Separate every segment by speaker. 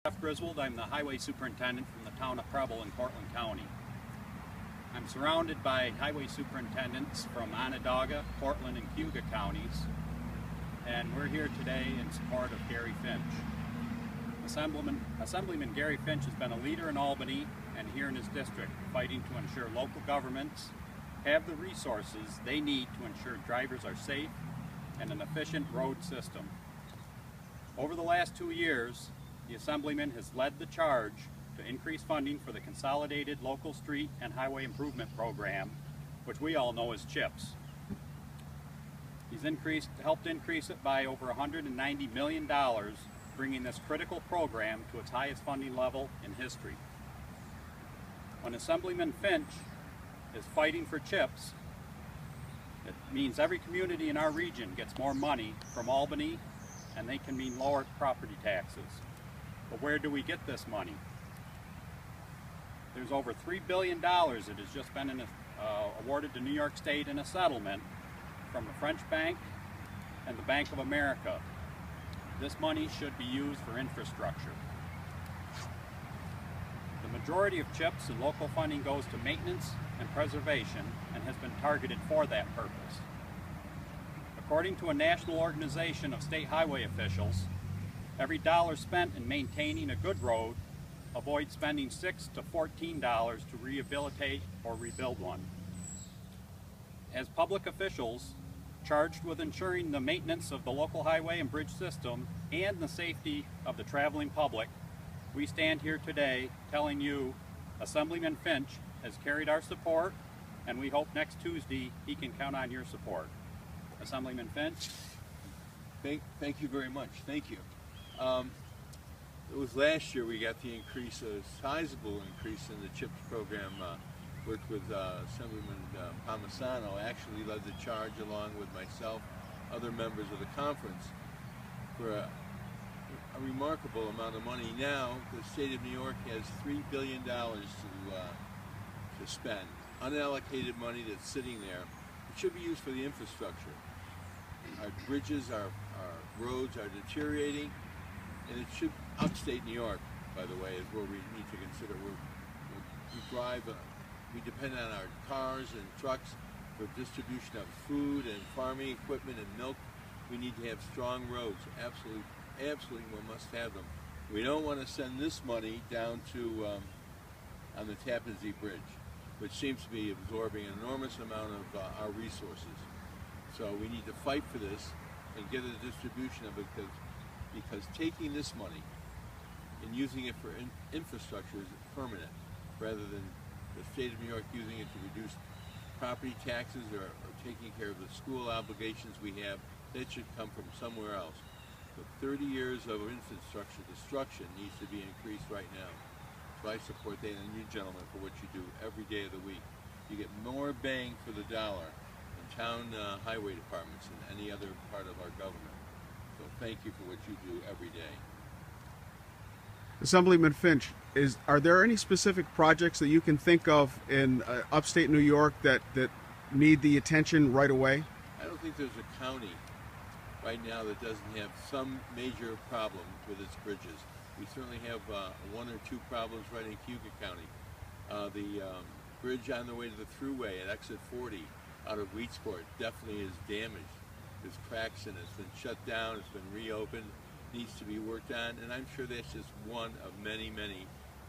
Speaker 1: Jeff Griswold. I'm the highway superintendent from the town of Preble in Cortland County. I'm surrounded by highway superintendents from Onondaga, Cortland, and Cayuga counties, and we're here today in support of Gary Finch. Assemblyman Gary Finch has been a leader in Albany and here in his district, fighting to ensure local governments have the resources they need to ensure drivers are safe and an efficient road system. Over the last 2 years, the Assemblyman has led the charge to increase funding for the Consolidated Local Street and Highway Improvement Program, which we all know as CHIPS. He's helped increase it by over $190 million, bringing this critical program to its highest funding level in history. When Assemblyman Finch is fighting for CHIPS, it means every community in our region gets more money from Albany, and they can mean lower property taxes. But where do we get this money? There's over $3 billion that has just been awarded to New York State in a settlement from the French Bank and the Bank of America. This money should be used for infrastructure. The majority of CHIPS and local funding goes to maintenance and preservation and has been targeted for that purpose. According to a national organization of state highway officials, every dollar spent in maintaining a good road avoids spending $6 to $14 to rehabilitate or rebuild one. As public officials charged with ensuring the maintenance of the local highway and bridge system and the safety of the traveling public, we stand here today telling you Assemblyman Finch has carried our support, and we hope next Tuesday he can count on your support. Assemblyman Finch.
Speaker 2: Thank you very much. Thank you. It was last year we got the increase, a sizable increase in the CHIPS program. Worked with Assemblyman Palmisano, actually led the charge along with myself, other members of the conference, for a remarkable amount of money. Now the state of New York has $3 billion to spend, unallocated money that's sitting there. It should be used for the infrastructure. Our bridges, our roads are deteriorating, and it should, upstate New York, by the way, is where we need to consider. We depend on our cars and trucks for distribution of food and farming equipment and milk. We need to have strong roads. Absolutely, we must have them. We don't want to send this money down to on the Tappan Zee Bridge, which seems to be absorbing an enormous amount of our resources. So we need to fight for this and get a distribution of it, because taking this money and using it for infrastructure is permanent, rather than the state of New York using it to reduce property taxes or taking care of the school obligations we have. That should come from somewhere else. The 30 years of infrastructure destruction needs to be increased right now. So I support that, and you gentlemen, for what you do every day of the week. You get more bang for the dollar in town highway departments than any other part of our government. So thank you for what you do every day.
Speaker 3: Assemblyman Finch, are there any specific projects that you can think of in upstate New York that need the attention right away?
Speaker 2: I don't think there's a county right now that doesn't have some major problem with its bridges. We certainly have one or two problems right in Cayuga County. The bridge on the way to the thruway at exit 40 out of Wheatsport definitely is damaged. There's cracks in it. It's been shut down, it's been reopened, needs to be worked on, and I'm sure that's just one of many, many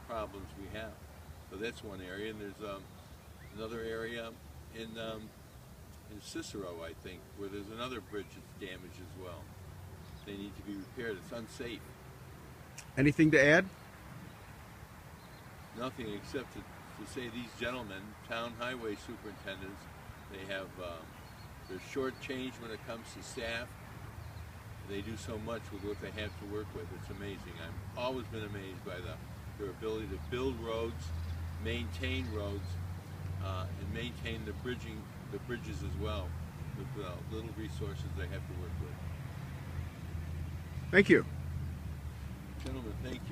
Speaker 2: problems we have. So that's one area, and there's another area in Cicero, I think, where there's another bridge that's damaged as well. They need to be repaired. It's unsafe.
Speaker 3: Anything to add?
Speaker 2: Nothing except to say these gentlemen, town highway superintendents, they have they're shortchanged when it comes to staff. They do so much with what they have to work with. It's amazing. I've always been amazed by their ability to build roads, maintain roads, and maintain the bridges as well, with the little resources they have to work with.
Speaker 3: Thank you.
Speaker 2: Gentlemen, thank you.